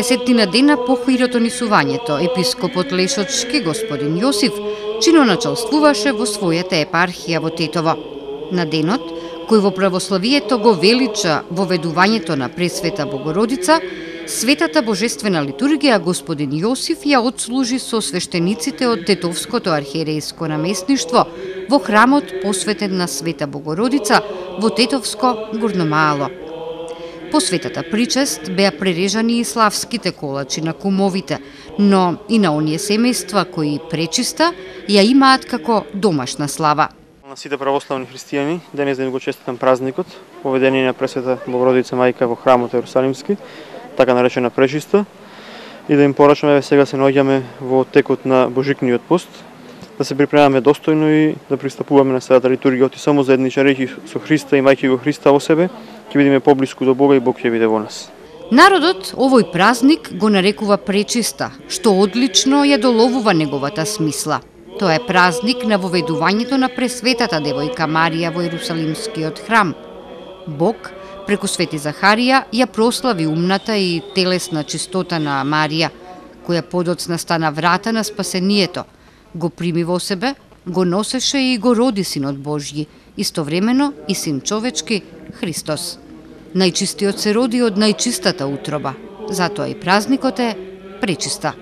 10 дена по хиротонисувањето, епископот Лешочки, господин Јосиф, чиноначалствуваше во својата епархија во Тетово. На денот, кој во православието го велича воведувањето на Пресвета Богородица, Светата Божествена литургија господин Јосиф ја отслужи со свештениците од Тетовското архиерејско наместништво во храмот посветен на Света Богородица во Тетовско Горномаало. По светата причест беа прережани и славските колачи на кумовите, но и на оние семејства кои пречиста ја имаат како домашна слава. На сите православни христијани, денес да им го честитам празникот, поведение на Пресвета Богородица Мајка во храмот Ерусалимски, така наречена пречиста, и да им порачаме, сега се наоѓаме во текот на Божикниот пост, да се припремаме достојно и да пристапуваме на Светата литургија, оти само заедничарејќи со Христа и мајќи го Христа во себе, ќе бидеме поблиску до Бога и Бог ќе биде во нас. Народот овој празник го нарекува пречиста, што одлично ја доловува неговата смисла. Тоа е празник на воведувањето на Пресветата девојка Марија во Ерусалимскиот храм. Бог, преку Свети Захарија, ја прослави умната и телесна чистота на Марија, која подоцна стана врата на спасението, го прими во себе, го носеше и го роди Синот Божји, истовремено и Син човечки, Христос. Најчистиот се роди од најчистата утроба, затоа и празникот е пречиста.